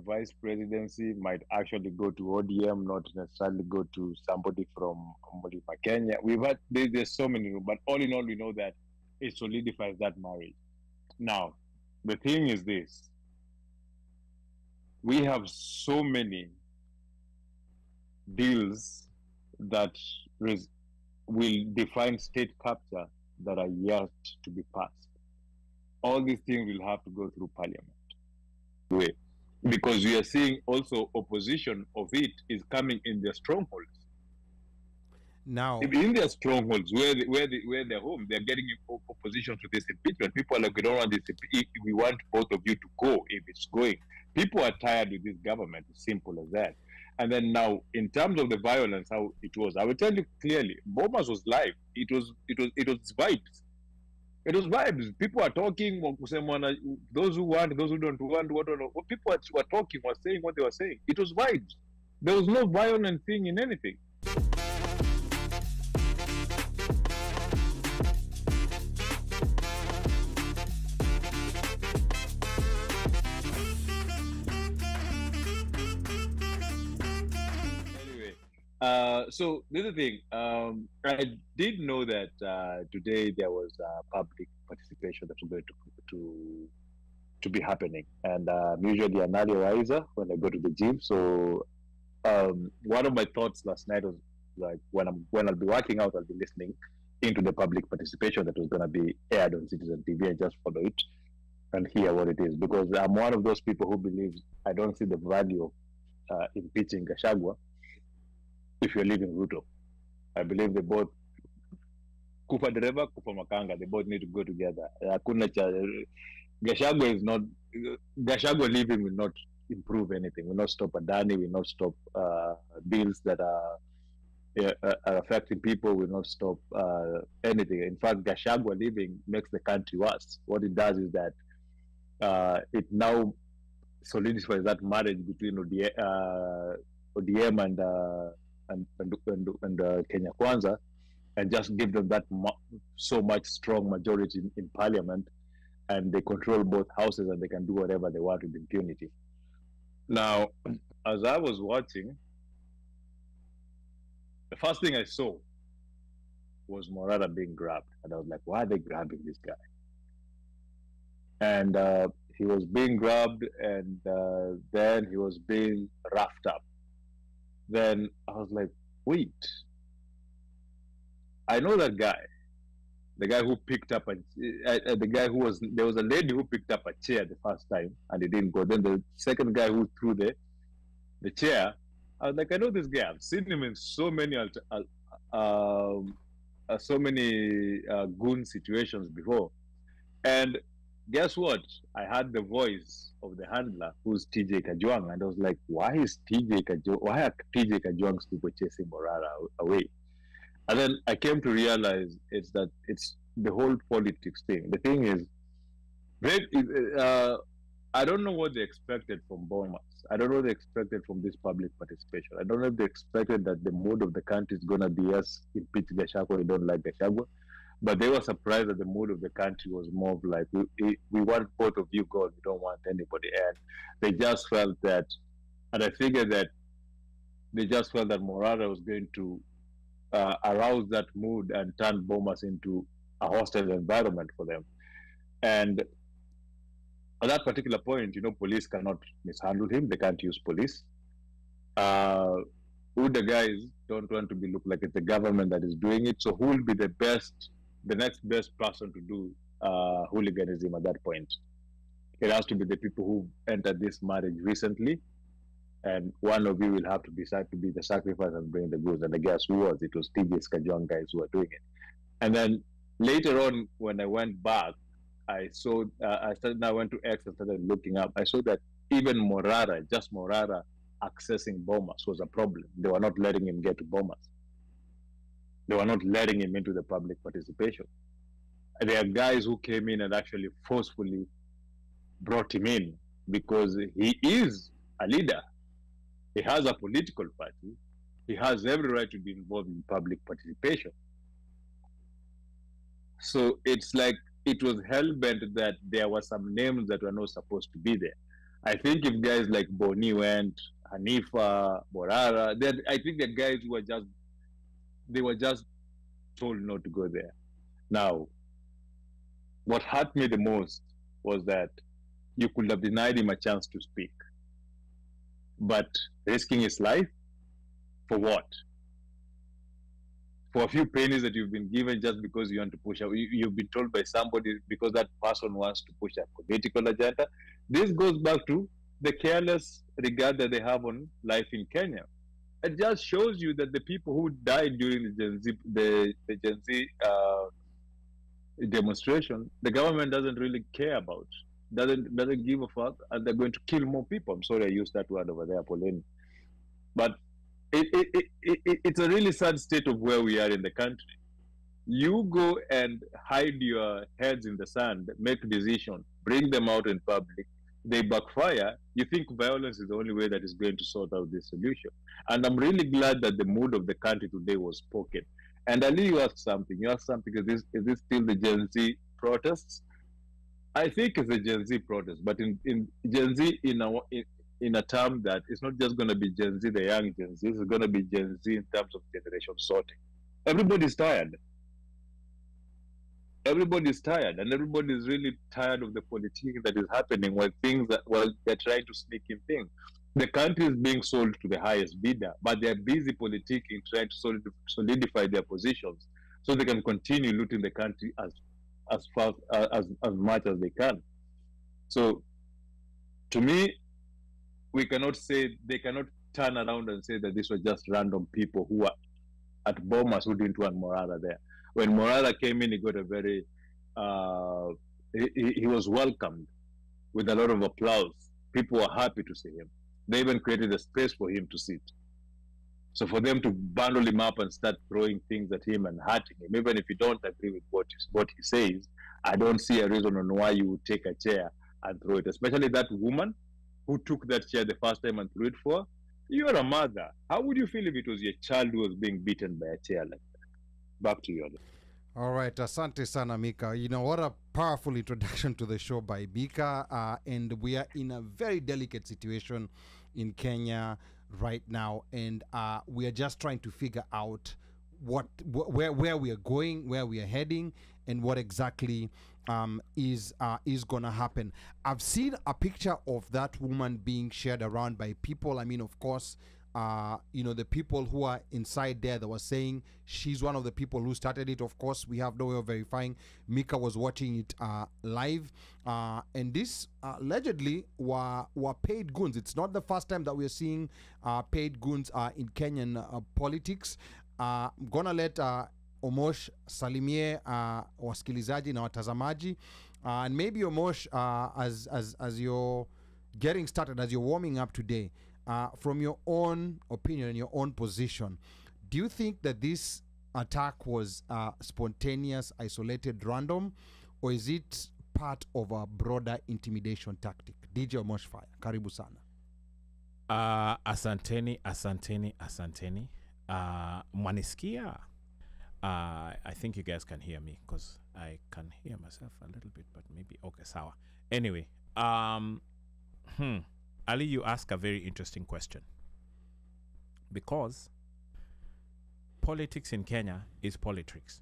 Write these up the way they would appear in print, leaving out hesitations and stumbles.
the vice presidency might actually go to ODM, not necessarily go to somebody from Kenya. There's so many, but all in all, we know that it solidifies that marriage. Now, the thing is this: we have so many bills that will define state capture that are yet to be passed. All these things will have to go through parliament. Because we are seeing also opposition of it is coming in their strongholds. Now, in their strongholds, where they're home, they're getting opposition to this impeachment. People are like, we don't want this. We want both of you to go if it's going. People are tired with this government. It's simple as that. And then now, in terms of the violence, how it was, I will tell you clearly, Bomas was live. It was vibes. It was vibes. People are talking. Those who want, those who don't want. People were talking, were saying what they were saying. It was vibes. There was no violent thing in anything. So the other thing, I did know that today there was public participation that was going to be happening, and I'm usually an early riser when I go to the gym. So one of my thoughts last night was like, when I'll be working out, I'll be listening into the public participation that was going to be aired on Citizen TV and just follow it and hear what it is, because I'm one of those people who believes I don't see the value of impeaching Gachagua if you're leaving Ruto. I believe they both, Kufa Dereva, Kufa Makanga, they both need to go together. Gachagua is not, Gachagua leaving will not improve anything, will not stop Adani, will not stop bills that are affecting people, will not stop anything. In fact, Gachagua leaving makes the country worse. What it does is that it now solidifies that marriage between ODM and Kenya Kwanza, and just give them that so much strong majority in parliament, and they control both houses and they can do whatever they want with impunity. Now, as I was watching, the first thing I saw was Morara being grabbed, and I was like, why are they grabbing this guy? And he was being grabbed, and then he was being roughed up. Then I was like, wait, I know that guy. The guy who picked up there was a lady who picked up a chair the first time and it didn't go. Then the second guy who threw the chair, I was like, I know this guy. I've seen him in so many goon situations before. And guess what? I had the voice of the handler, who's TJ Kajwang, and I was like, why are TJ Kajwang's people chasing Morara away? And then I came to realize it's the whole politics thing. The thing is, I don't know what they expected from Bomas. I don't know what they expected from this public participation. I don't know if they expected that the mood of the country is going to be, yes, impeach Gachagua, we don't like Gachagua. But they were surprised that the mood of the country was more of like, we want both of you gone, we don't want anybody. And they just felt that, and I figured that they just felt that Morara was going to arouse that mood and turn Bomas into a hostile environment for them. And at that particular point, police cannot mishandle him. They can't use police. Who the guys don't want to be look like it's the government that is doing it. So who will be the next best person to do hooliganism at that point? It has to be the people who entered this marriage recently, and one of you will have to decide to be the sacrifice and bring the goods. And I guess who was? It was TJ Kajwang guys who were doing it. And then later on, when I went back, I saw, I went to X and started looking up. I saw that even Morara, just Morara accessing Bomas was a problem. They were not letting him get to Bomas. They were not letting him into the public participation. And there are guys who came in and actually forcefully brought him in because he is a leader. He has a political party. He has every right to be involved in public participation. So it's like it was hell-bent that there were some names that were not supposed to be there. I think if guys like Boni went, Hanifa, Borara, then I think the guys they were just told not to go there. Now, what hurt me the most was that you could have denied him a chance to speak, but risking his life for what? For a few pennies that you've been given just because you want to push out. You've been told by somebody because that person wants to push a political agenda. This goes back to the careless regard that they have on life in Kenya. It just shows you that the people who died during the Gen Z demonstration, the government doesn't really care about, doesn't give a fuck, and they're going to kill more people. I'm sorry I used that word over there, Pauline. But it's a really sad state of where we are in the country. You go and hide your heads in the sand, make decisions, bring them out in public, they backfire. You think violence is the only way that is going to sort out this solution. And I'm really glad that the mood of the country today was spoken. And Ali, you asked something. You asked something, is this still the Gen Z protests? I think it's a Gen Z protest, but in Gen Z in a term that it's not just going to be Gen Z, the young Gen Z. It's going to be Gen Z in terms of generation sorting. Everybody's tired. Everybody's tired, and everybody's really tired of the politicking that is happening while they're trying to sneak in things. The country is being sold to the highest bidder, but they're busy politicking, trying to solidify their positions so they can continue looting the country as fast as much as they can. So, to me, they cannot turn around and say that these were just random people who are at Bomas who didn't want Morara there. When Morara came in, he got a very, he was welcomed with a lot of applause. People were happy to see him. They even created a space for him to sit. So for them to bundle him up and start throwing things at him and hurting him, even if you don't agree with what he says, I don't see a reason on why you would take a chair and throw it, especially that woman who took that chair the first time and threw it for. You're a mother. How would you feel if it was your child who was being beaten by a chair like that? Back to you. All right, asante sana Mika. You know, what a powerful introduction to the show by Mika. And we are in a very delicate situation in Kenya right now, and we are just trying to figure out where we are going, where we are heading, and what exactly is going to happen. I've seen a picture of that woman being shared around by people. I mean, of course, you know, the people who are inside there that were saying she's one of the people who started it. Of course, we have no way of verifying. Mika was watching it live, and this allegedly were paid goons. It's not the first time that we're seeing paid goons in Kenyan politics. I'm gonna let Omosh salimie wasikilizaji na watazamaji, and maybe Omosh, as you're getting started, as you're warming up today, from your own opinion and your own position, do you think that this attack was spontaneous, isolated, random, or is it part of a broader intimidation tactic? DJ Omosh Fire, karibu sana. Asanteni. Mwanisikia? I think you guys can hear me because I can hear myself a little bit, but maybe okay, sawa. Anyway, Ali, you ask a very interesting question, because politics in Kenya is politics.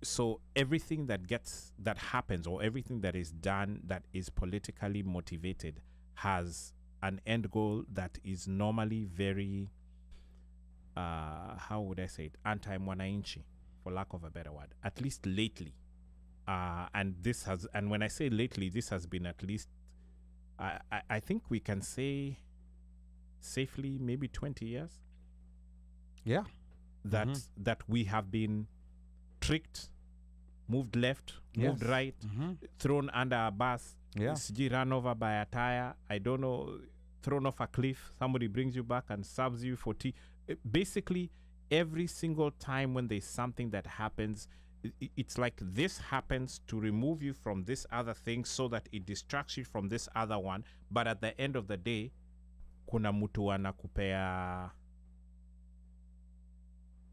So everything that happens, or everything that is done that is politically motivated, has an end goal that is normally very, how would I say it, anti-mwananchi, for lack of a better word, at least lately. And when I say lately, this has been at least, I think we can say safely maybe 20 years. Yeah. That we have been tricked, moved left, moved right, thrown under a bus, run over by a tire, I don't know, thrown off a cliff, somebody brings you back and serves you for tea. Basically, every single time when there's something that happens, it's like this happens to remove you from this other thing so that it distracts you from this other one. But at the end of the day, kuna mtu anakupea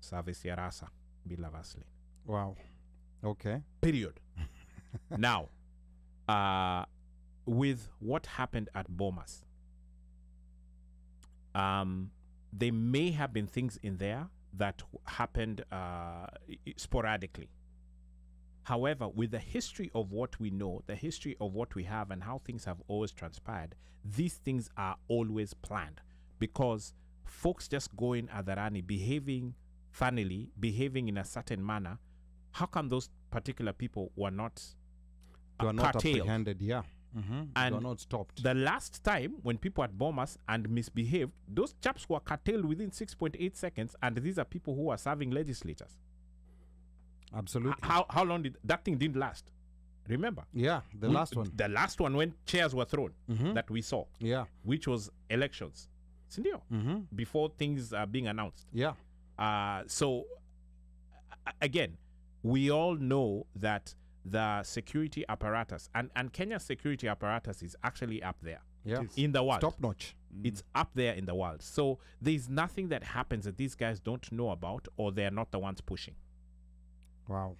service ya rasa bila Vaseline. Wow. Okay. Period. Now, with what happened at Bomas, there may have been things in there that happened sporadically. However, with the history of what we know, the history of what we have, and how things have always transpired, these things are always planned, because folks just going at the rani, behaving funnily, behaving in a certain manner. How come those particular people were not apprehended? Yeah. And they were not stopped. The last time when people had bombers and misbehaved, those chaps were curtailed within 6.8 seconds, and these are people who are serving legislators. Absolutely. How long did that thing didn't last? Remember? Yeah, the last one. The last one when chairs were thrown that we saw. Yeah. Which was elections. Sindio? Before things are being announced. Yeah. So again, we all know that the security apparatus and Kenya's security apparatus is actually up there. Yeah. In the world. Top notch. It's up there in the world. So there's nothing that happens that these guys don't know about, or they're not the ones pushing. Wow.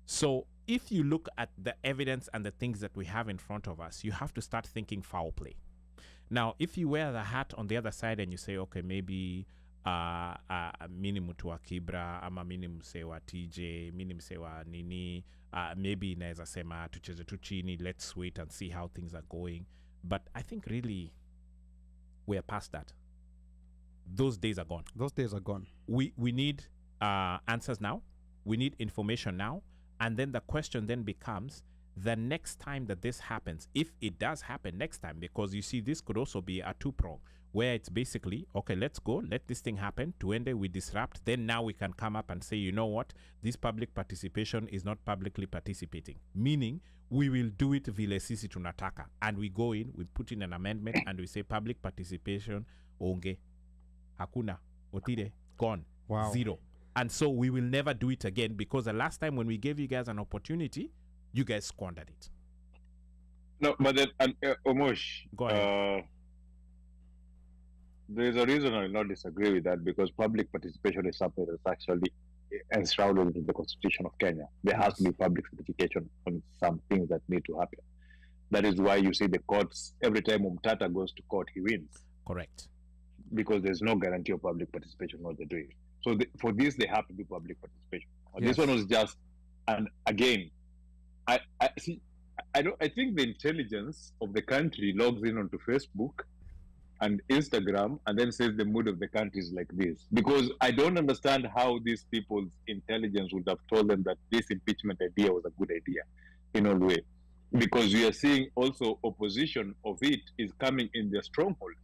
So if you look at the evidence and the things that we have in front of us, you have to start thinking foul play. Now, if you wear the hat on the other side and you say, okay, maybe mini mtu wa Kibra, ama mini mse wa TJ, mini mse wa nini, maybe inaweza sema tucheze tu chini, let's wait and see how things are going. But I think really we're past that. Those days are gone. Those days are gone. We need answers now. We need information now. And then the question then becomes, the next time that this happens, if it does happen next time, because you see this could also be a two-prong, where it's basically, okay, let's go, let this thing happen, tuende, we disrupt, then now we can come up and say, you know what, this public participation is not publicly participating. Meaning, we will do it vile sisi tunataka. And we go in, we put in an amendment, and we say public participation, onge, hakuna, otire, gone, wow. Zero. And so we will never do it again, because the last time when we gave you guys an opportunity, you guys squandered it. No, but then, Omosh, go ahead. There is a reason I will not disagree with that, because public participation is something that's actually enshrouded in the Constitution of Kenya. There has to be public certification on some things that need to happen. That is why you see the courts, every time Umtata goes to court, he wins. Correct. Because there's no guarantee of public participation what they're doing. So for this, they have to do public participation. Yes. This one was just, and again, I see. I think the intelligence of the country logs in onto Facebook and Instagram and then says the mood of the country is like this. Because I don't understand how these people's intelligence would have told them that this impeachment idea was a good idea in all way. Because we are seeing also opposition of it is coming in their strongholds.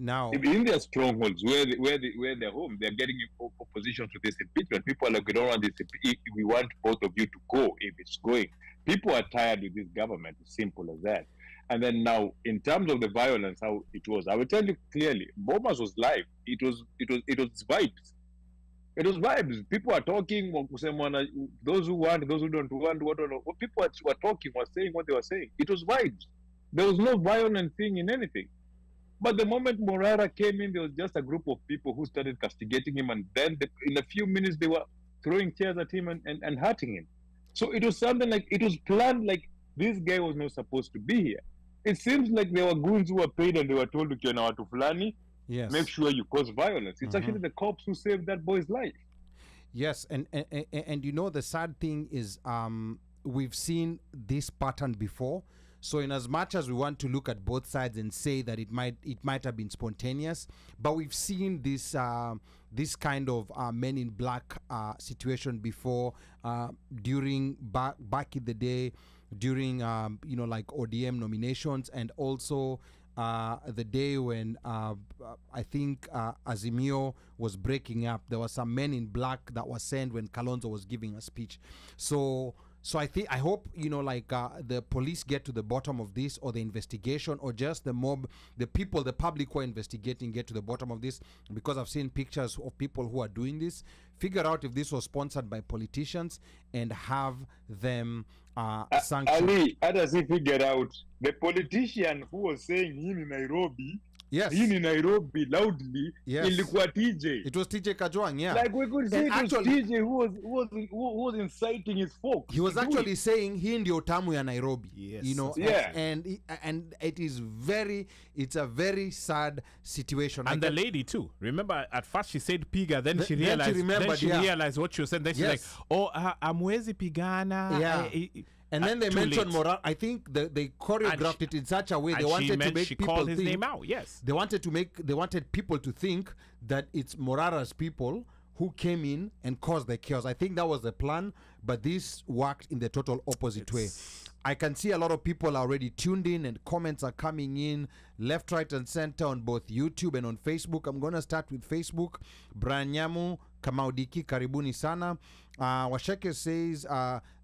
Now, in their strongholds, where they're home, they're getting opposition to this impeachment. People are like, we don't want this. We want both of you to go if it's going. People are tired with this government. It's simple as that. And then now, in terms of the violence, how it was, I will tell you clearly, Bomas was live. It was vibes. It was vibes. People are talking. Those who want, those who don't want. People were talking, were saying what they were saying. It was vibes. There was no violent thing in anything. But the moment Morara came in, there was just a group of people who started castigating him, and then in a few minutes they were throwing chairs at him and hurting him. So it was something like, it was planned, like this guy was not supposed to be here. It seems like there were goons who were paid and they were told, ukiona watu fulani, yes, make sure you cause violence. It's actually the cops who saved that boy's life. Yes, and you know the sad thing is we've seen this pattern before. So in as much as we want to look at both sides and say that it might have been spontaneous, but we've seen this this kind of Men in Black situation before during back in the day, during like ODM nominations, and also the day when I think Azimio was breaking up. There was some Men in Black that was sent when Kalonzo was giving a speech. So I hope, the police get to the bottom of this, or the investigation, or just the mob, the people, the public who are investigating get to the bottom of this, because I've seen pictures of people who are doing this, figure out if this was sponsored by politicians and have them sanctioned. Ali, how does he figure out? The politician who was saying him in Nairobi Yes. in Nairobi loudly. Yes. Ilikuwa TJ. It was TJ Kajwang, yeah. Like we could say it was TJ who was inciting his folks. He was actually saying hii ndio tamu ya Nairobi. Yes. You know, Yeah. and it's a very sad situation. And the lady too. Remember, at first she said piga, then she realized. Realized what she was saying. Then she's like, "Oh, amwezi pigana." Yeah. And then they mentioned Morara. I think they choreographed it in such a way they wanted to make people called think. His name out. Yes. They wanted people to think that it's Morara's people who came in and caused the chaos. I think that was the plan, but this worked in the total opposite way. I can see a lot of people are already tuned in and comments are coming in left, right, and center on both YouTube and on Facebook. I'm going to start with Facebook. Brian Nyamu, Kamaudiki, karibuni sana. Washeke says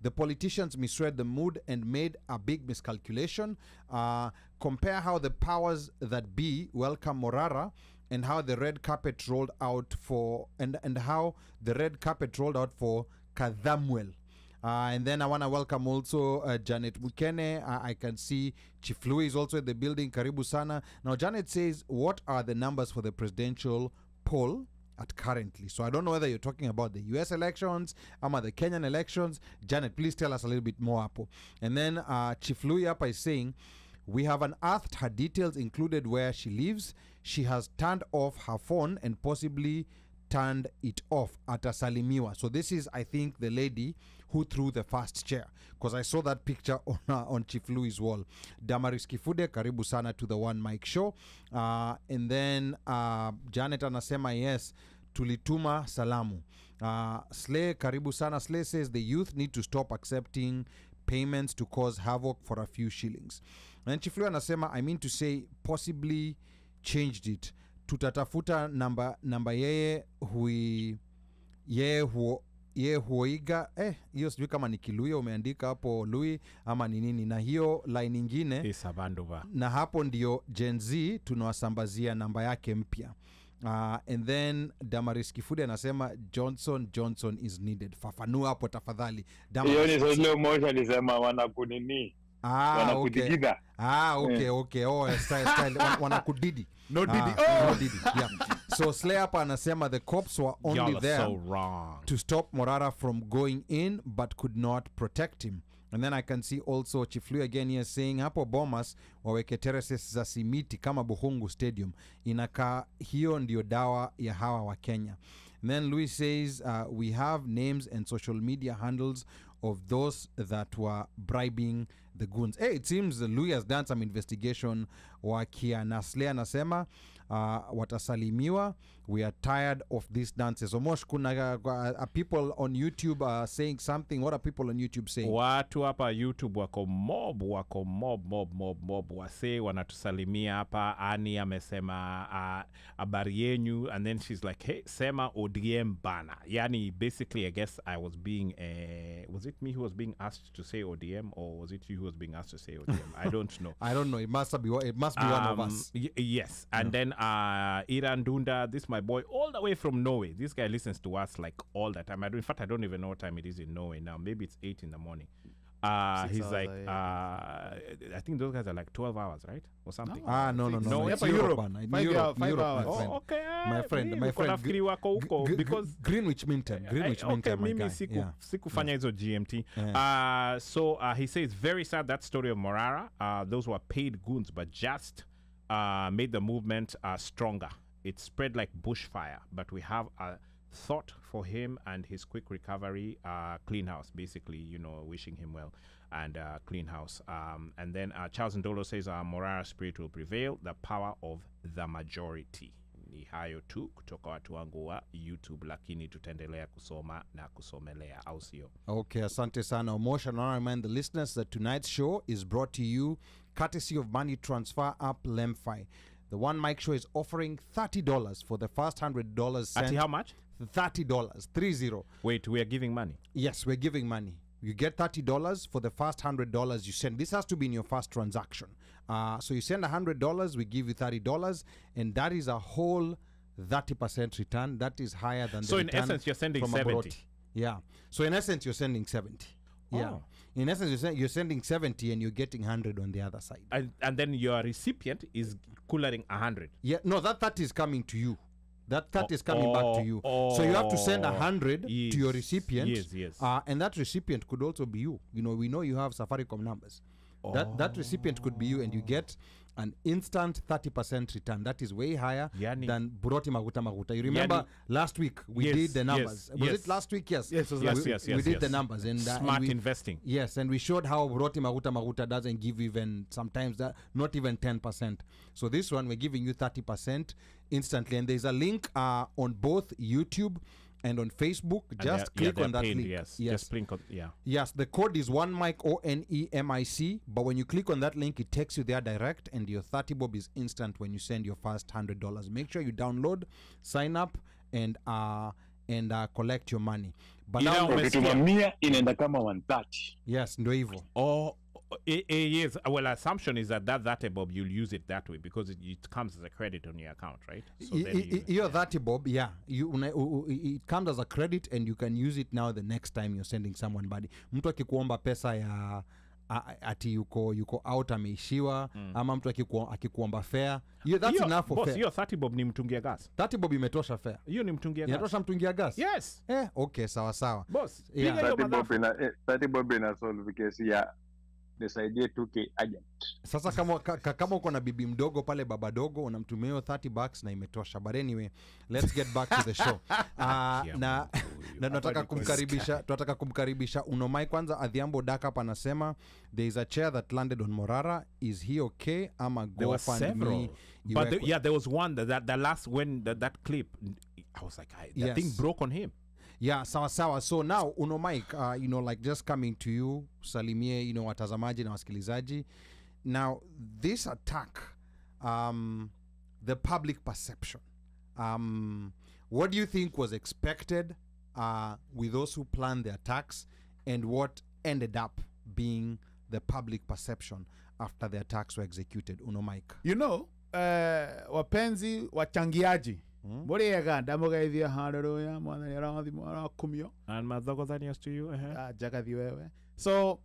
the politicians misread the mood and made a big miscalculation. Compare how the powers that be welcome Morara and how the red carpet rolled out for and how the red carpet rolled out for Kadhamwel. And then I want to welcome also Janet Mukene. I can see Chief Louis is also in the building. Karibu sana. Now, Janet says, what are the numbers for the presidential poll at currently? So I don't know whether you're talking about the US elections or the Kenyan elections. Janet, please tell us a little bit more, Apo. And then Chief Louis Apa is saying, we have unearthed her details, included where she lives. She has turned off her phone and possibly turned it off at Asalimiwa. So this is, I think, the lady who threw the first chair, because I saw that picture on Chief Louis' wall. Damaris Kifude, karibu sana to the One Mic Show. And then Janet anasema, yes, tulituma salamu. Slay, karibu sana. Slay says the youth need to stop accepting payments to cause havoc for a few shillings. And Chief Louis anasema, I mean to say, possibly changed it. Tutatafuta namba yeye huiga hiyo sijui kama ni Kiluya umeandika hapo Louis ama ni nini, na hiyo line nyingine na hapo ndio Gen Z tunawasambazia namba yake mpya. And then Damaris Kifude anasema Johnson is needed. Fafanua hapo tafadhali. Hiyo ni slow motion alisema wanakunini. Wanakudigida. Okay. Oh, style. Wanakudidi. No Didi. No Didi. Yeah. So Slay hapa anasema the cops were only there to stop Morara from going in but could not protect him. And then I can see also Chief Louis again here saying hapo Bomas waweke terraces za simiti kama Buhungu Stadium. Inaka hiyo ndio dawa ya hawa wa Kenya. And then Louis says we have names and social media handles of those that were bribing the goons. Hey, it seems Louis has done some investigation. Wakianaslea anasema watasalimiwa. We are tired of these dances. Omosh, kuna people on YouTube saying something. What are people on YouTube saying? Watu hapa YouTube wako mob wase wanatusalimia hapa. Ani amesema habari yenyu, and then she's like, hey, sema ODM bana. Yani basically I guess I was being was it me who was being asked to say ODM, or was it you who was being asked to say ODM? I don't know. I don't know. It must be one of us. Yes. And then Iran Dunda, this my boy all the way from Norway. This guy listens to us like all the time. In fact, I don't even know what time it is in Norway now. Maybe it's 8 in the morning. He's like, I think those guys are like 12 hours, right? Or something. No. No, it's Europe. Europe, 5 hours. Oh, okay. My friend. Because Greenwich Mean Time. Okay, mimi sikufanya hizo GMT. So he says, very sad, that story of Morara. Those were paid goons, but just made the movement stronger. It spread like bushfire, but we have a thought for him and his quick recovery. Clean house, basically, wishing him well, and clean house. And then Charles Ndolo says Morara spirit will prevail, the power of the majority. Ni hayo tu kutoka watu wangu wa YouTube, lakini tutaendelea kusoma na kusomelea, au sio? Okay, asante sana Omosha. And I remind the listeners that tonight's show is brought to you courtesy of Money Transfer app Lemfi. The One Mic Show is offering $30 for the first $100 sent. At how much? $30. 30. Wait, we are giving money? Yes, we're giving money. You get $30 for the first $100 you send. This has to be in your first transaction. So you send $100, we give you $30, and that is a whole 30% return. That is higher than the return. So in essence, you're sending 70. Yeah. So in essence, you're sending 70. Yeah. Oh. In essence, you're sending 70 and you're getting 100 on the other side. And then your recipient is coolering 100. Yeah, no, that 30 is coming to you. That 30 is coming back to you. So you have to send 100 to your recipient. Yes. And that recipient could also be you. You know, we know you have Safaricom numbers. That recipient could be you, and you get an instant 30% return. That is way higher than Buroti Maguta. You remember last week we did the numbers. Was it last week? Yes. Yes, it was last week. We did the numbers. And smart investing. Yes, and we showed how Buroti Maguta doesn't give even sometimes not even 10%. So this one we're giving you 30% instantly. And there's a link on both YouTube and on Facebook. Just click on that link. Yes. Just click on, Yes, the code is OneMic, ONEMIC. But when you click on that link, it takes you there direct, and your 30 bob is instant when you send your first $100. Make sure you download, sign up, and collect your money. But now inaenda kama 130. Yes, ndo hivyo. Yes. Well, assumption is that 30 bob you'll use it that way because it comes as a credit on your account, right? So your 30 bob, yeah, it comes as a credit, and you can use it now the next time you're sending someone money. Mtu akikuomba pesa ya ati yuko out ameishiwa, ama mtu akikuomba fare, that's enough for fare. Hiyo 30 bob ni mtungia gas. 30 bob imetosha fare. Hiyo ni mtungia gas. Inatosha mtungia gas? Yes. Okay, sawa. Boss, 30 bob ina solve kesi ya nisaidie 2K agent. Sasa kama uko na bibi mdogo pale, baba dogo, unamtumia hiyo $30 na imetosha. But anyway, let's get back to the show. Na tunataka kumkaribisha Unomai kwanza. Adhiambo Daka hapa anasema there is a chair that landed on Morara. Is he okay? Ama go fund me. But there was one that the last when that clip, I was like, the thing broke on him. Yeah, sawa. So now Unomike, like just coming to you, salimie, watazamaji na wasikilizaji. Now this attack, the public perception, what do you think was expected with those who planned the attacks, and what ended up being the public perception after the attacks were executed? Unomike, wapenzi wachangiaji Boriega ndamugeithia handaruya mwana yarathimo arakumio and madhogothanias to you jagathi wewe. So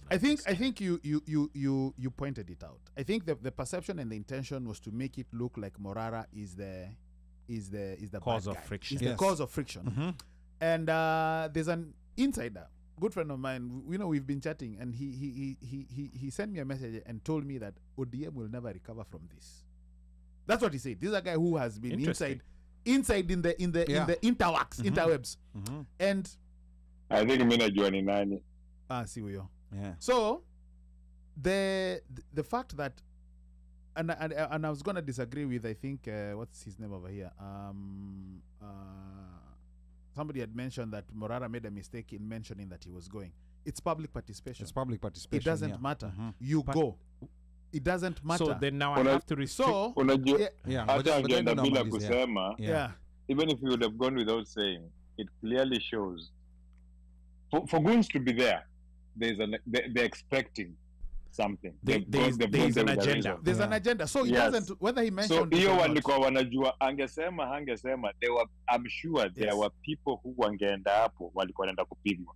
I think you pointed it out. I think the perception and the intention was to make it look like Morara is the cause of friction. Is the cause of friction. And there's an insider, good friend of mine. We've been chatting, and he sent me a message and told me that ODM will never recover from this. That's what he said. This is a guy who has been inside in the interworks, interwebs. And I think mimi najua ni nani. See huyo. Yeah. So the fact that and I was going to disagree with, I think what's his name over here? Somebody had mentioned that Morara made a mistake in mentioning that he was going. It's public participation. It doesn't matter. You go. It doesn't matter. So then now I have to restrict. So hata angeenda bila kusema, even if you would have gone without saying, it clearly shows for goons to be there, they're expecting something. There's an agenda. There's an agenda. So it doesn't, whether he mentioned so hiyo walikuwa wanajua angesema hangesema, I'm sure there were people who wangeenda hapo walikuwa wanaenda kupigwa.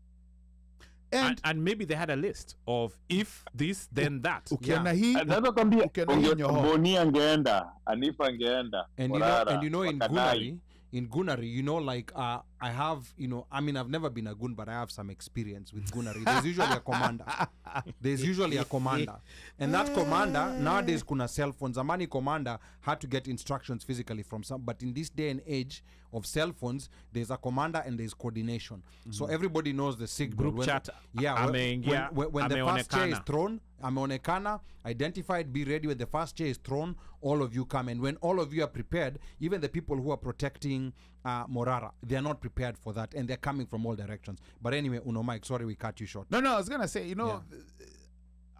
And maybe they had a list of if this then that. Ukiona hii Boni angeenda, Anifa angeenda. And in Gunari, like I have, I've never been a goon, but I have some experience with Gunari. There's usually a commander. And that commander, nowadays kuna cell phones. Zamani commander had to get instructions physically from some, but in this day and age of cell phones, there's a commander and there's coordination. So everybody knows the signal. Group chat. Yeah, when the first chair is thrown, ameonekana, identified, be ready. When the first chair is thrown, all of you come. And when all of you are prepared, even the people who are protecting Morara, they are not prepared for that, and they're coming from all directions. But anyway, Mike, sorry we cut you short. No, I was gonna say,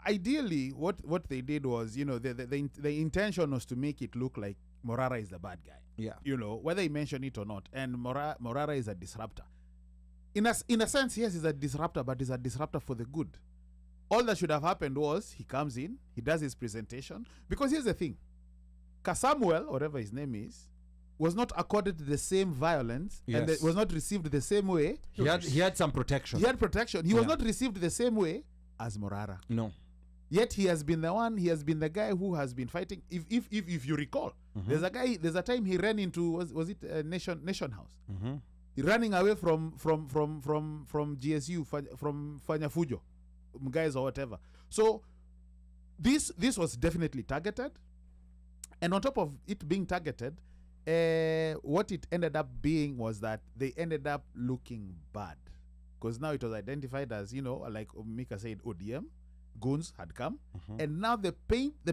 ideally, what they did was, the intention was to make it look like Morara is the bad guy. Yeah. Whether he mentioned it or not, and Morara is a disruptor. In a sense, yes, he's a disruptor, but he's a disruptor for the good. All that should have happened was he comes in, he does his presentation, because here's the thing: Kasamuel, whatever his name is, was not accorded the same violence and that was not received the same way. He had some protection. He had protection. He was not received the same way as Morara. No. Yet he has been the one. He has been the guy who has been fighting. If you recall, there's a time he ran into was it Nation House? Running away from GSU, from Fanyafujo guys or whatever. So this was definitely targeted, and on top of it being targeted, what it ended up being was that they ended up looking bad, because now it was identified as, like Mika said, ODM goons had come, and now the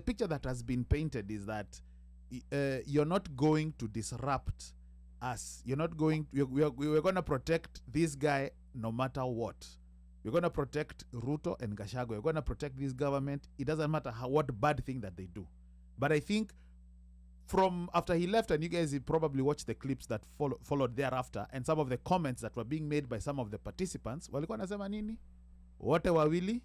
picture that has been painted is that you're not going to disrupt us. You're not going. We're going to protect this guy no matter what. We're going to protect Ruto and Gachagua. We're going to protect this government. It doesn't matter what bad thing that they do. But I think from after he left, and you guys probably watched the clips that followed thereafter, and some of the comments that were being made by some of the participants, walikuwa nasema nini? Wote wawili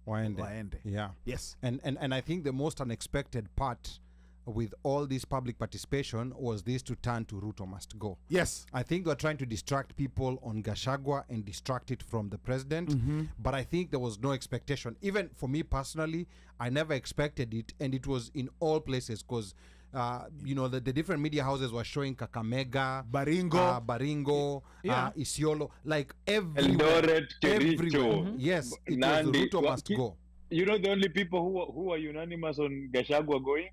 waende. Yeah. Yes. And I think the most unexpected part with all this public participation was this to turn to Ruto must go. Yes. I think they're trying to distract people on Gachagua and distract it from the president. But I think there was no expectation. Even for me personally, I never expected it. And it was in all places because, the different media houses were showing Kakamega, Baringo, Isiolo, like everywhere. Eldoret, Kericho. Yes, it Nandi. was Ruto must go. You know the only people who are unanimous on Gachagua going?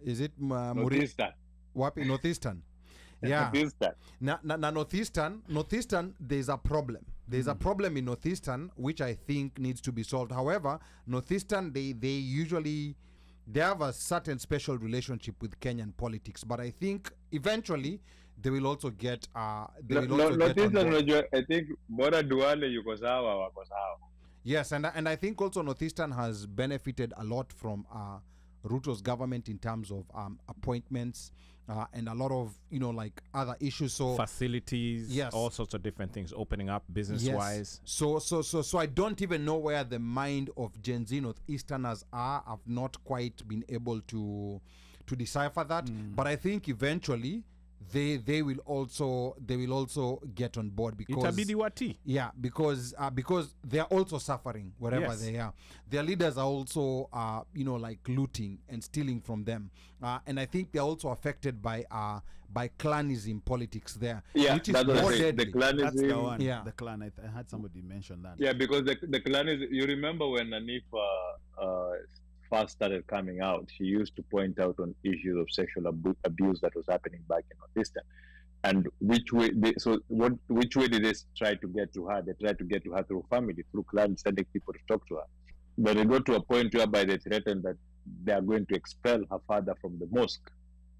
Is it Northeastern. Wapi? Northeastern. Yeah. Northeastern. Northeastern, there's a problem. There's a problem in Northeastern, which I think needs to be solved. However, Northeastern, they have a certain special relationship with Kenyan politics. But I think eventually they will also get Northeastern, I think Bora Duale yuko sawa wako sawa. Yes, and I think also Northeastern has benefited a lot from Ruto's government in terms of appointments and a lot of other issues, so facilities, all sorts of different things opening up business wise. So I don't even know where the mind of Gen Z Northeasterners are. I've not quite been able to decipher that, but I think eventually they will also get on board, because because they are also suffering wherever they are. Their leaders are also looting and stealing from them, and I think they're also affected by clanism politics there, which is more deadly. The clanism. That's the one. Yeah, the clan. I had somebody mention that. Yeah, because the clanism. You remember when Anifa first started coming out, she used to point out on issues of sexual abuse that was happening back in Northeastern, and which way did they try to get to her? They tried to get to her through family, through clans, sending people to talk to her. But they got to a point whereby they threatened that they are going to expel her father from the mosque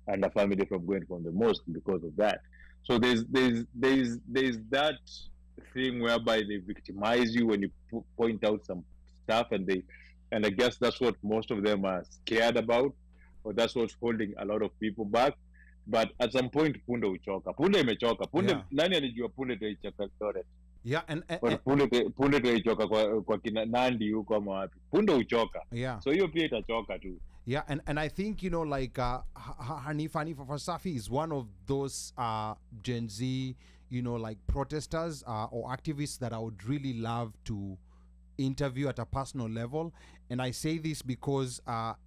and her family from going from the mosque because of that. So there's that thing whereby they victimize you when you point out some stuff, and I guess that's what most of them are scared about, or that's what's holding a lot of people back. But at some point, Punda uchoka. Punda imechoka. Punda, nani alijua Punda itaichoka Eldoret? Yeah, and Punda itaichoka kwa kina Nandi huko ama wapi. Punda uchoka. Yeah. So hiyo pia itachoka too. Yeah, and I think, Hanifa Fasafi is one of those Gen Z, protesters or activists that I would really love to interview at a personal level. And I say this because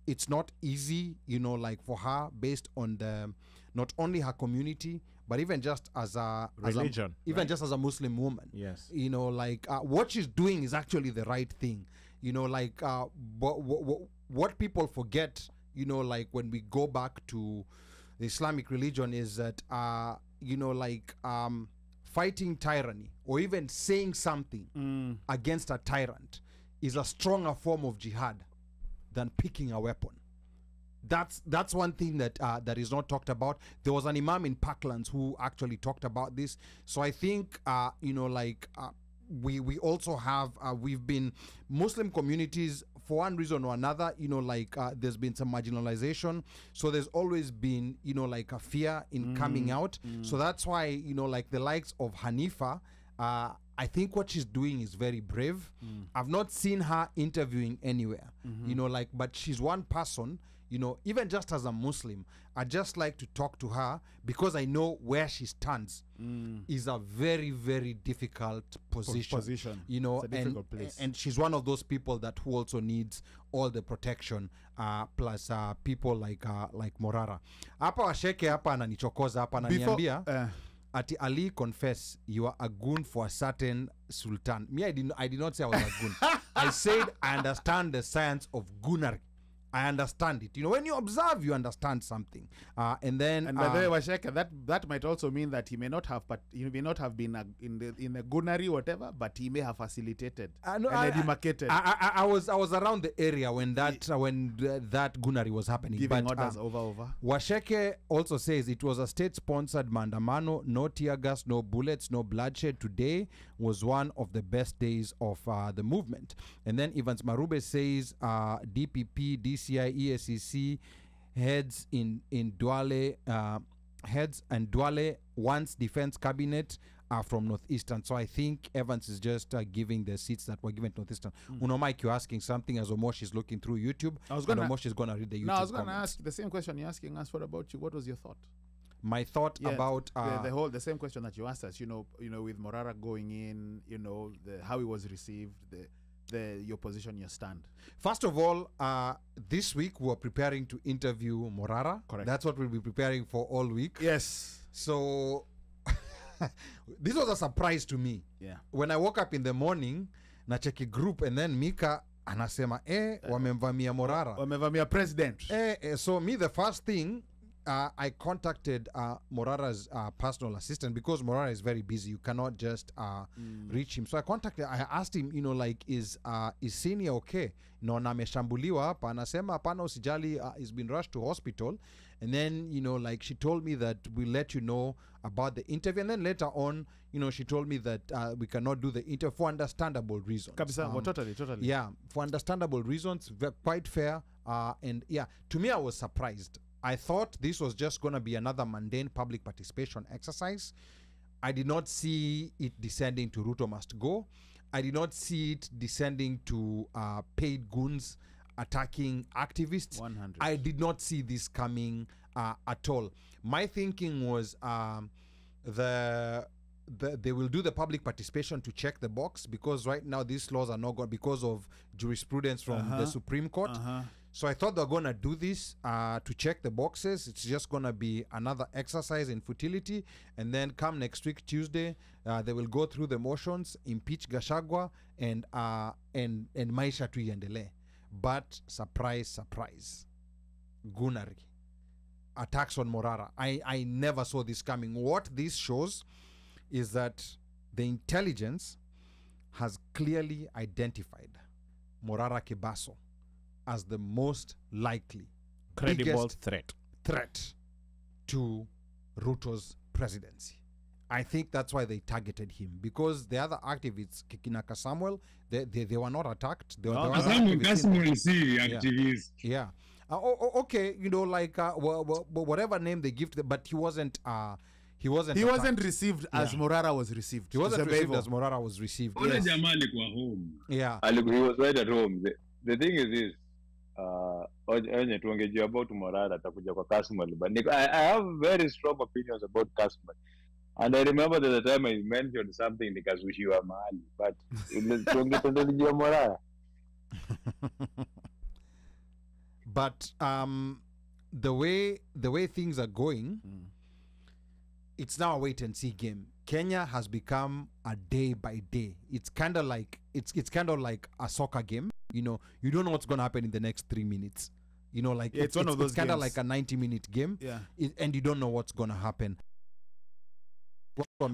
it's not easy, for her, based on not only her community, but even just as a religion, just as a Muslim woman. Yes. What she's doing is actually the right thing. What people forget, when we go back to the Islamic religion, is that, fighting tyranny or even saying something against a tyrant is a stronger form of jihad than picking a weapon. That's one thing that is not talked about. There was an imam in Parklands who actually talked about this. So I think we also have we've been Muslim communities for one reason or another, there's been some marginalization. So there's always been, a fear in coming out. So that's why, the likes of Hanifa, I think what she's doing is very brave. I've not seen her interviewing anywhere, but she's one person, you know, even just as a Muslim, I just like to talk to her because I know where she stands is a very, very difficult position. You know, it's a difficult place. And she's one of those people that who also needs all the protection, plus people like Morara. Hapa washeke hapa ananichokoza hapa ananiambia ati Ali confess you are a goon for a certain sultan. Me, I did not say I was a goon. I said I understand the science of goonery. I understand it. You know, when you observe, you understand something. And by the way, Washeka, that might also mean that he may not have, but he may not have been in the gunnery, whatever, but he may have facilitated demarcated. I was around the area when that gunnery was happening. Giving orders over. Washeke also says it was a state-sponsored mandamano, no tear gas, no bullets, no bloodshed. Today was one of the best days of the movement. And then Evans Marube says DPP, DCI, ESCC heads in Duale and Duale once defense cabinet are from Northeastern. So I think Evans is just giving the seats that were given to Northeastern. Mike, you're asking something as Omosh is looking through YouTube. Omosh is going to read the YouTube I was going to comments. ask the same question you're asking us. What about you? What was your thought? My thought about the same question that you asked us. You know, with Morara going in, you know, how he was received, your position, your stand. First of all, this week we're preparing to interview Morara. Correct. That's what we'll be preparing for all week. Yes. So this was a surprise to me. Yeah. When I woke up in the morning, na cheki group, and then Mika anasema, wamemvamia Morara. Wamemvamia president. So me, the first thing, I contacted Morara's personal assistant because Morara is very busy. You cannot just reach him. So I asked him, you know, like, is Senior okay? No, nameshambuliwa hapa. Anasema hapana usijali, he's been rushed to hospital. And then, you know, like, she told me that we'll let you know about the interview. And then later on, you know, she told me that we cannot do the interview for understandable reasons. Totally. Yeah, for understandable reasons, quite fair. And yeah, to me, I was surprised. I thought this was just going to be another mundane public participation exercise. I did not see it descending to Ruto must go. I did not see it descending to paid goons attacking activists. 100. I did not see this coming at all. My thinking was they will do the public participation to check the box because right now these laws are not going because of jurisprudence from the Supreme Court. So I thought they're going to do this to check the boxes. It's just going to be another exercise in futility. And then come next week, Tuesday, they will go through the motions, impeach Gachagua, and maisha tu iendelee. But surprise, gunnery, attacks on Morara. I never saw this coming. What this shows is that the intelligence has clearly identified Morara Kibaso as the most likely credible threat to Ruto's presidency. I think that's why they targeted him, because the other activists, Kikinaka Samuel, they were not attacked. They were activists. Yeah. Okay, you know, like whatever name they give to them, but he wasn't received as Morara was received. He wasn't received as Morara was received. Yes. Yeah. He was right at home. The thing is this, onye tuongejia about Morara atakuja kwa Kasmuel, but I have very strong opinions about Kasmuel. And I remember that the time I mentioned something nikazushiwa mahali, but tuongejia Morara. But the way things are going, it's now a wait and see game. Kenya has become a day by day. It's kind of like it's kind of like a soccer game. You know, you don't know what's going to happen in the next 3 minutes. You know, like it's one of those. It's kind of like a 90-minute game. Yeah. And you don't know what's going to happen. Well,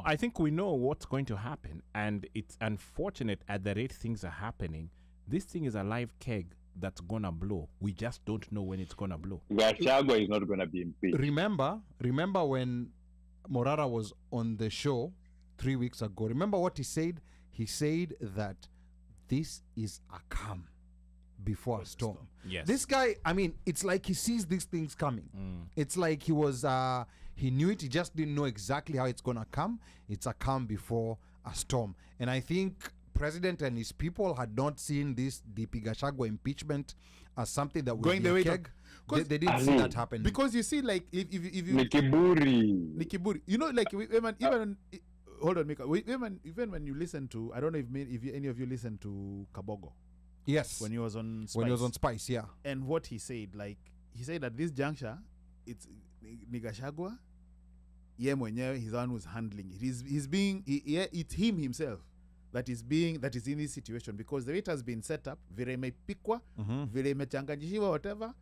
I think we know what's going to happen, and it's unfortunate at the rate things are happening. This thing is a live keg that's gonna blow. We just don't know when it's gonna blow. Gachagua is not gonna be impeached. Remember when Morara was on the show 3 weeks ago? Remember what he said? He said that this is a calm before a storm. Yes. This guy, I mean, it's like he sees these things coming. It's like he was, he knew it. He just didn't know exactly how it's gonna come. It's a calm before a storm. And I think President and his people had not seen this DP Gachagua impeachment as something that would Going be the a way keg. They didn't see that happen. Because you see, like, if you Nikiburi. you know, like even hold on, Mika. Even when you listen to, I don't know if any of you listen to Kabogo. Yes. When he was on Spice. When he was on Spice, yeah. And what he said, like, he said at this juncture, it's Gachagua, mwenyewe, he's the one who's handling it. It's him himself that is in this situation, because the way it has been set up, vile imepikwa, vile imechanganyishiwa, whatever,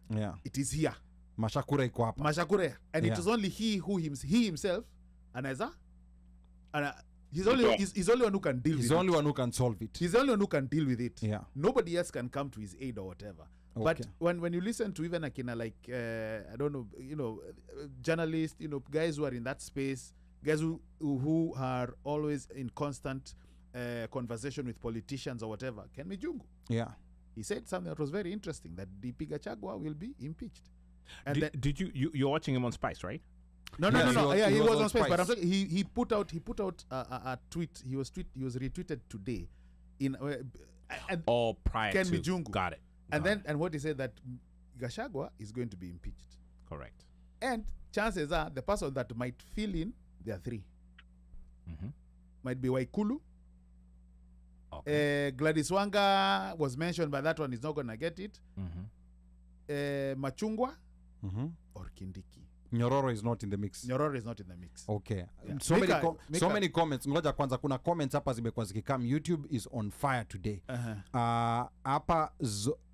it is here. Mashakura iko hapa. Mashakura. And it is only he himself, anaweza, he's only one who can deal with it. He's the only one who can solve it. He's the only one who can deal with it. Yeah. Nobody else can come to his aid or whatever. Okay. But when you listen to even Akina, like, I don't know, journalists, guys who are in that space, guys who are always in constant conversation with politicians or whatever, Ken Mijungu. Yeah. He said something that was very interesting, that DP Gachagua will be impeached. And did you're watching him on Spice, right? No. Yeah, he was on Spice, but I'm saying he put out a tweet. He was retweeted today in prior Ken to Mijungu. Got it. And what he said, that Gachagua is going to be impeached. Correct. And chances are the person that might fill in, there are three. Might be Waikulu. Okay. Gladys Wanga was mentioned, but that one is not going to get it. Machungwa or Kindiki. Nyororo is not in the mix. Nyororo is not in the mix. Okay. Yeah. So many comments. Ngoja kwanza kuna comments hapa zimekuwa zikikam. YouTube is on fire today. Hapa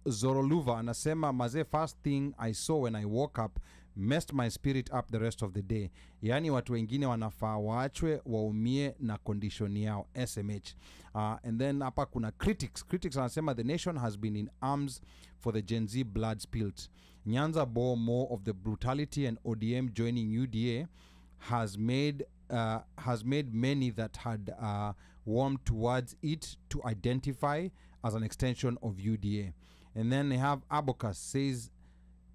Zoroluva anasema, mazee, first thing I saw when I woke up messed my spirit up the rest of the day. Yani watu wengine wanafaa waachwe waumie na condition yao, SMH. And then hapa kuna critics anasema, the nation has been in arms for the Gen Z blood spilled. Nyanza bore more of the brutality, and ODM joining UDA has made many that had warmed towards it to identify as an extension of UDA. And then they have Abokas says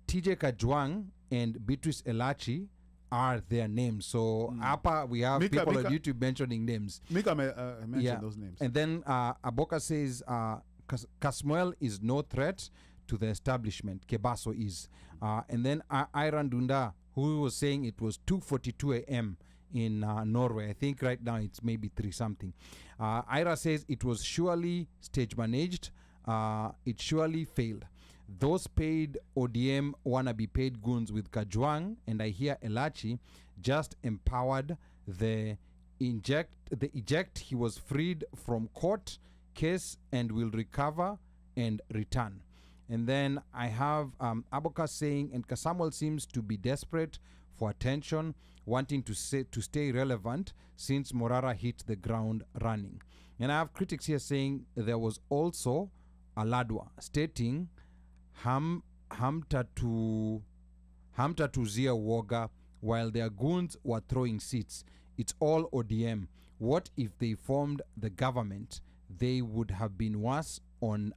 TJ Kajwang and Beatrice Elachi are their names. So Apa, we have people on YouTube mentioning names. Mika mentioned those names. And then Aboka says Kasmuel is no threat to the establishment. Kebaso is. And then Iran Dunda, who was saying it was 2:42 a.m. in Norway. I think right now it's maybe 3 something. Ira says it was surely stage managed. It surely failed. Those paid ODM wanna be paid goons with Kajwang, and I hear Elachi just empowered the eject. He was freed from court case and will recover and return. And then I have Aboka saying, and Kasamuel seems to be desperate for attention, wanting to stay relevant since Morara hit the ground running. And I have critics here saying there was also Aladwa stating hamtatuzia woga while their goons were throwing seats. It's all ODM. What if they formed the government? They would have been worse on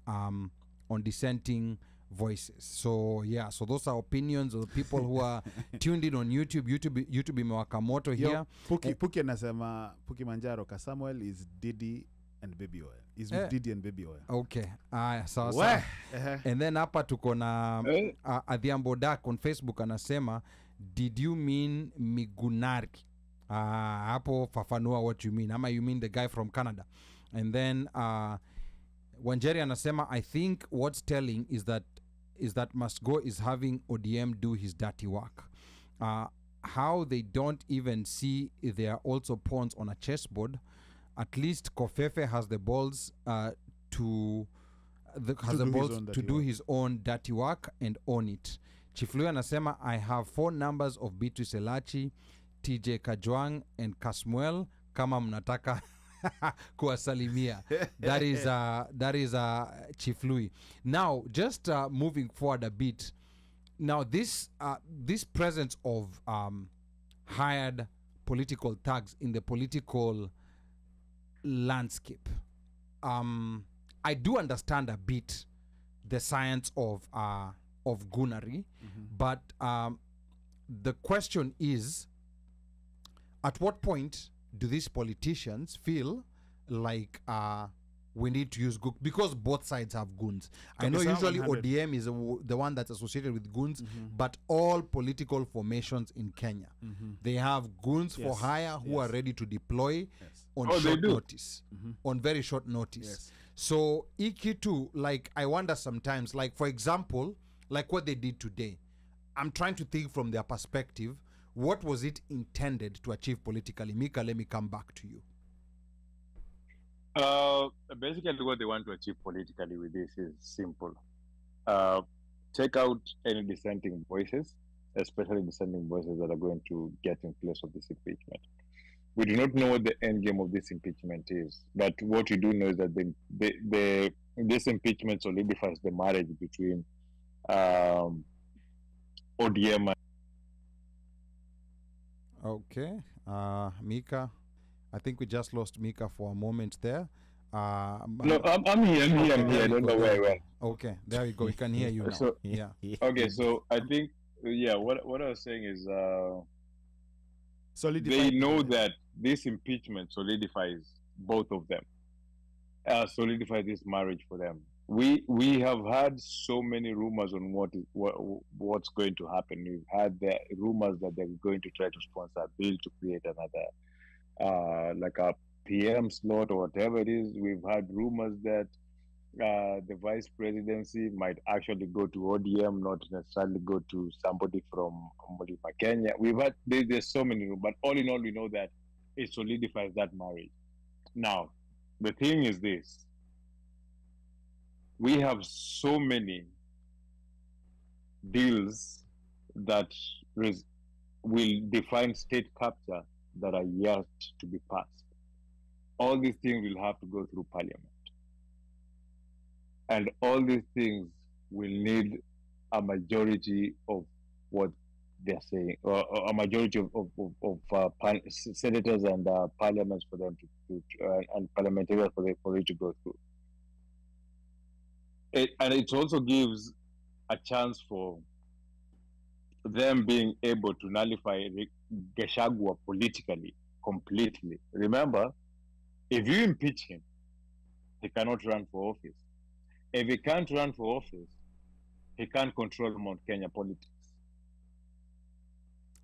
dissenting voices. So yeah, so those are opinions of the people who are tuned in on YouTube. YouTube imewaka moto here. Puki anasema, Puki Manjaro, Samuel is Diddy and baby oil. Is with Diddy and baby oil. Okay. Sawa. And then hapa tuko na Adhiambo Dak on Facebook anasema, did you mean Migunari? Hapo fafanua what you mean. Ama you mean the guy from Canada. And then Wanjeri anasema, I think what's telling is that Must Go is having ODM do his dirty work. How they don't even see they are also pawns on a chessboard. At least Kofefe has the balls to do his own dirty work and own it. Chiflu anasema, I have 4 numbers of Beatrice Elachi, TJ Kajwang and Kasmuel kama mnataka kuwasalimia. That is Chiflui. Now, just moving forward a bit. Now, this presence of hired political thugs in the political landscape, I do understand a bit the science of gunnery, but the question is, at what point do these politicians feel like we need to use goons because both sides have goons. I know Kabisa, usually 100. ODM is the one that's associated with goons, but all political formations in Kenya, they have goons for Yes. hire who are ready to deploy on Oh, they short do. notice, on very short notice. Yes. So Iki2, like I wonder sometimes, like for example, like what they did today, I'm trying to think from their perspective, what was it intended to achieve politically? Mika, let me come back to you. Basically, what they want to achieve politically with this is simple. Take out any dissenting voices, especially dissenting voices that are going to get in place of this impeachment. We do not know what the end game of this impeachment is, but what we do know is that this impeachment solidifies the marriage between ODM. Okay, Mika, I think we just lost Mika for a moment there. No, I'm here. I don't know where I went. Okay, there you go. We can hear you now. So, yeah. Okay, so I think, what I was saying is they know that this impeachment solidifies both of them, solidifies this marriage for them. We have had so many rumors on what's going to happen. We've had the rumors that they're going to try to sponsor a bill to create another, like a PM slot or whatever it is. We've had rumors that the vice presidency might actually go to ODM, not necessarily go to somebody from Kenya. We've had there's so many rumors, but all in all, we know that it solidifies that marriage. Now, the thing is this. We have so many bills that will define state capture that are yet to be passed. All these things will have to go through parliament. And all these things will need a majority of what they're saying, or a majority of senators and parliaments for them and parliamentarians for it to go through. And it also gives a chance for them being able to nullify Gachagua politically, completely. Remember, if you impeach him, he cannot run for office. If he can't run for office, he can't control Mount Kenya politics.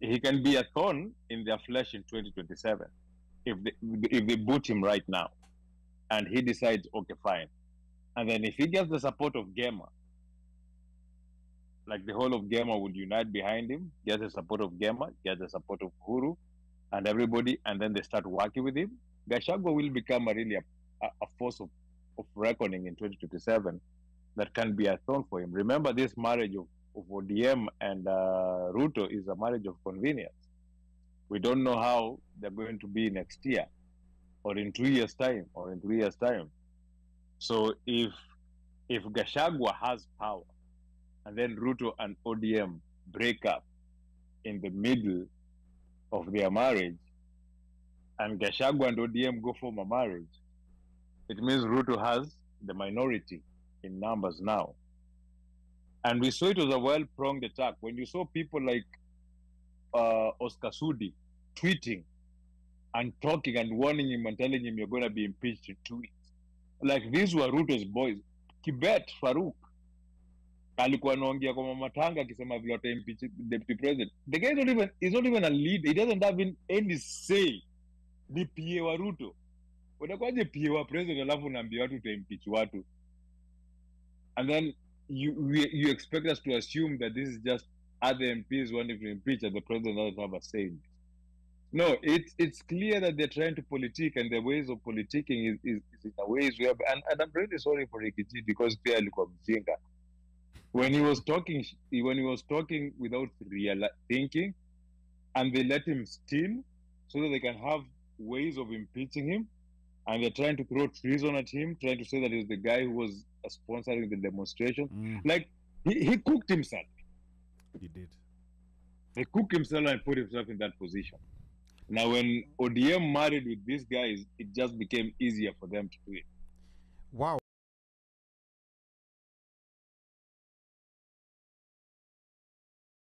He can be a thorn in their flesh in 2027 if they boot him right now and he decides, okay, fine. And then if he gets the support of Gema, like the whole of Gema would unite behind him, get the support of Gema, get the support of Huru and everybody, and then they start working with him, Gachagua will become a force of reckoning in 2027 that can be a thorn for him. Remember, this marriage of ODM and Ruto is a marriage of convenience. We don't know how they're going to be next year or in 2 years' time or in 3 years' time. So if Gachagua has power and then Ruto and ODM break up in the middle of their marriage and Gachagua and ODM go form a marriage, it means Ruto has the minority in numbers now. And we saw it was a well-pronged attack. When you saw people like Oscar Sudi tweeting and talking and warning him and telling him you're going to be impeached in 2 weeks. Like these were Ruto's boys. Kibet Farouk alikuwa anaongea kwa Mama Tanga akisema vile wataimpeach deputy president. The guy is not even a leader. He doesn't have any say. Ni PA wa Ruto. Unakuwaje PA wa president alafu unaambia watu utaimpeach watu? And then you expect us to assume that this is just other MPs wanting to impeach and the president doesn't have a say. No, it's clear that they're trying to politic, and the ways of politicking is in a ways where, and I'm really sorry for Rikiji because clearly when he was talking without real thinking, and they let him steal so that they can have ways of impeaching him, and they're trying to throw treason at him, trying to say that he's the guy who was sponsoring the demonstration. Like he cooked himself. He did. He cooked himself and put himself in that position. Now, when ODM married with these guys, it just became easier for them to do it. Wow.